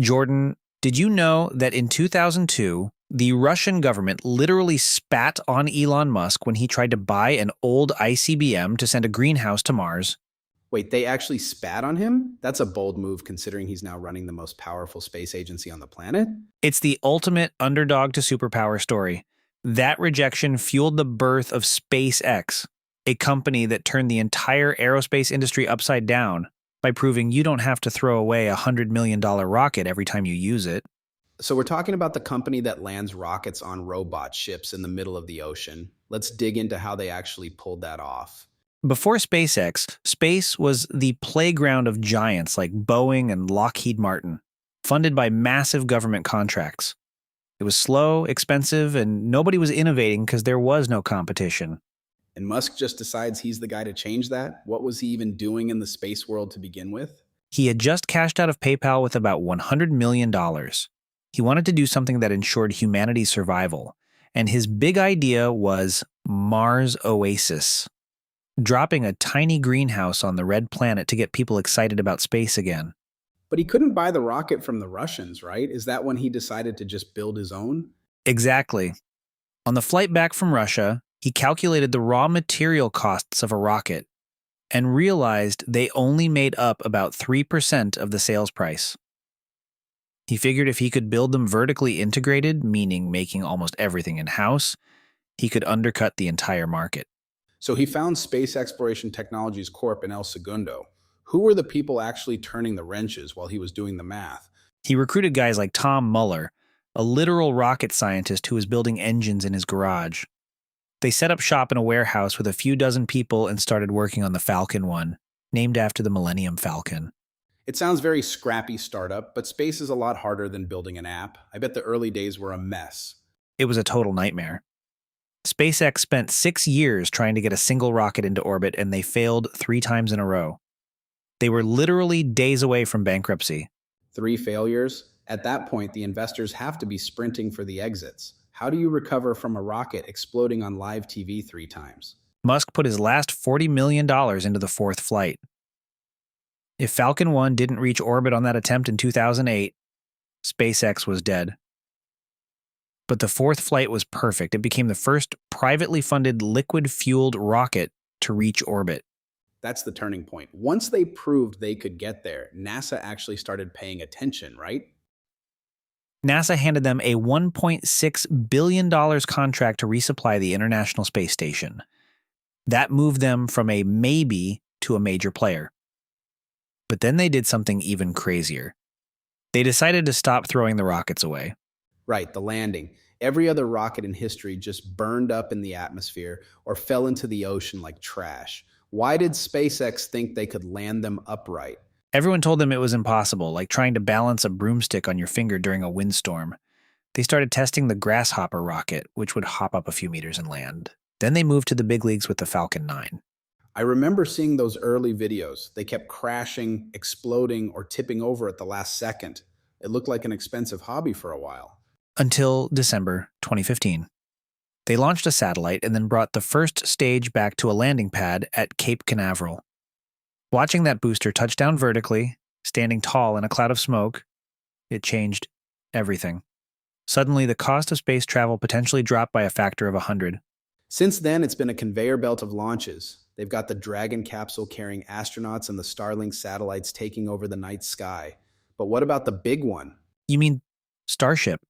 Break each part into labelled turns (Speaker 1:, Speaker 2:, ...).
Speaker 1: Jordan, did you know that in 2002, the Russian government literally spat on Elon Musk when he tried to buy an old ICBM to send a greenhouse to Mars?
Speaker 2: Wait, they actually spat on him? That's a bold move considering he's now running the most powerful space agency on the planet.
Speaker 1: It's the ultimate underdog to superpower story. That rejection fueled the birth of SpaceX, a company that turned the entire aerospace industry upside down by proving you don't have to throw away a $100 million rocket every time you use it.
Speaker 2: So we're talking about the company that lands rockets on robot ships in the middle of the ocean. Let's dig into how they actually pulled that off.
Speaker 1: Before SpaceX, space was the playground of giants like Boeing and Lockheed Martin, funded by massive government contracts. It was slow, expensive, and nobody was innovating because there was no competition.
Speaker 2: And Musk just decides he's the guy to change that? What was he even doing in the space world to begin with?
Speaker 1: He had just cashed out of PayPal with about $100 million. He wanted to do something that ensured humanity's survival, and his big idea was Mars Oasis, dropping a tiny greenhouse on the red planet to get people excited about space again.
Speaker 2: But he couldn't buy the rocket from the Russians, right? Is that when he decided to just build his own?
Speaker 1: Exactly. On the flight back from Russia, he calculated the raw material costs of a rocket and realized they only made up about 3% of the sales price. He figured if he could build them vertically integrated, meaning making almost everything in-house, he could undercut the entire market.
Speaker 2: So he found Space Exploration Technologies Corp in El Segundo. Who were the people actually turning the wrenches while he was doing the math?
Speaker 1: He recruited guys like Tom Muller, a literal rocket scientist who was building engines in his garage. They set up shop in a warehouse with a few dozen people and started working on the Falcon 1, named after the Millennium Falcon.
Speaker 2: It sounds very scrappy startup, but space is a lot harder than building an app. I bet the early days were a mess.
Speaker 1: It was a total nightmare. SpaceX spent 6 years trying to get a single rocket into orbit, and they failed 3 times in a row. They were literally days away from bankruptcy.
Speaker 2: 3 failures? At that point, the investors have to be sprinting for the exits. How do you recover from a rocket exploding on live TV 3 times?
Speaker 1: Musk put his last $40 million into the 4th flight. If Falcon 1 didn't reach orbit on that attempt in 2008, SpaceX was dead. But the 4th flight was perfect. It became the first privately funded liquid-fueled rocket to reach orbit.
Speaker 2: That's the turning point. Once they proved they could get there, NASA actually started paying attention, right?
Speaker 1: NASA handed them a $1.6 billion contract to resupply the International Space Station. That moved them from a maybe to a major player. But then they did something even crazier. They decided to stop throwing the rockets away.
Speaker 2: Right, the landing. Every other rocket in history just burned up in the atmosphere or fell into the ocean like trash. Why did SpaceX think they could land them upright?
Speaker 1: Everyone told them it was impossible, like trying to balance a broomstick on your finger during a windstorm. They started testing the Grasshopper rocket, which would hop up a few meters and land. Then they moved to the big leagues with the Falcon 9.
Speaker 2: I remember seeing those early videos. They kept crashing, exploding, or tipping over at the last second. It looked like an expensive hobby for a while.
Speaker 1: Until December 2015. They launched a satellite and then brought the first stage back to a landing pad at Cape Canaveral. Watching that booster touch down vertically, standing tall in a cloud of smoke, it changed everything. Suddenly, the cost of space travel potentially dropped by a factor of 100.
Speaker 2: Since then, it's been a conveyor belt of launches. They've got the Dragon capsule carrying astronauts and the Starlink satellites taking over the night sky. But what about the big one?
Speaker 1: You mean Starship?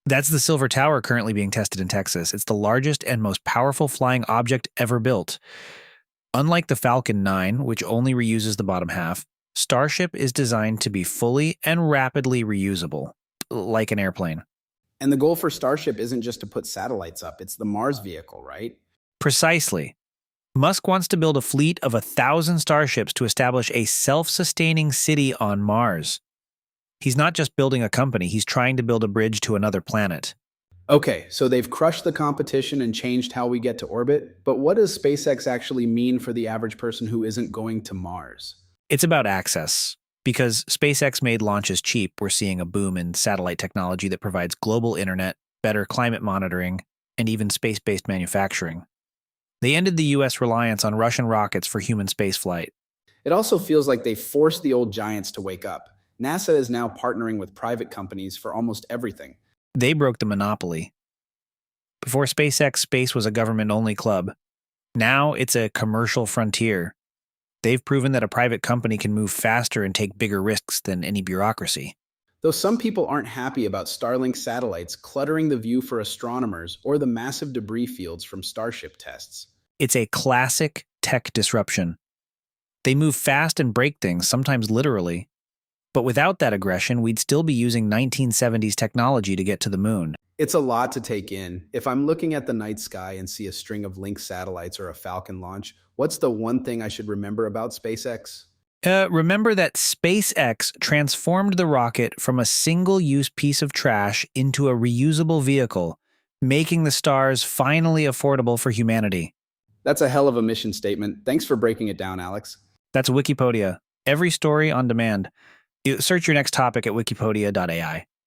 Speaker 1: That's the Silver Tower currently being tested in Texas. It's the largest and most powerful flying object ever built. Unlike the Falcon 9, which only reuses the bottom half, Starship is designed to be fully and rapidly reusable, like an airplane.
Speaker 2: And the goal for Starship isn't just to put satellites up, it's the Mars vehicle, right?
Speaker 1: Precisely. Musk wants to build a fleet of 1,000 Starships to establish a self-sustaining city on Mars. He's not just building a company, he's trying to build a bridge to another planet.
Speaker 2: Okay, so they've crushed the competition and changed how we get to orbit, but what does SpaceX actually mean for the average person who isn't going to Mars?
Speaker 1: It's about access. Because SpaceX made launches cheap, we're seeing a boom in satellite technology that provides global internet, better climate monitoring, and even space-based manufacturing. They ended the US reliance on Russian rockets for human spaceflight.
Speaker 2: It also feels like they forced the old giants to wake up. NASA is now partnering with private companies for almost everything.
Speaker 1: They broke the monopoly. Before SpaceX, space was a government-only club. Now it's a commercial frontier. They've proven that a private company can move faster and take bigger risks than any bureaucracy.
Speaker 2: Though some people aren't happy about Starlink satellites cluttering the view for astronomers or the massive debris fields from Starship tests.
Speaker 1: It's a classic tech disruption. They move fast and break things, sometimes literally. But without that aggression, we'd still be using 1970s technology to get to the moon.
Speaker 2: It's a lot to take in. If I'm looking at the night sky and see a string of Lynx satellites or a Falcon launch, what's the one thing I should remember about SpaceX?
Speaker 1: Remember that SpaceX transformed the rocket from a single-use piece of trash into a reusable vehicle, making the stars finally affordable for humanity.
Speaker 2: That's a hell of a mission statement. Thanks for breaking it down, Alex.
Speaker 1: That's Wikipodia. Every story on demand. Search your next topic at wikipodia.ai.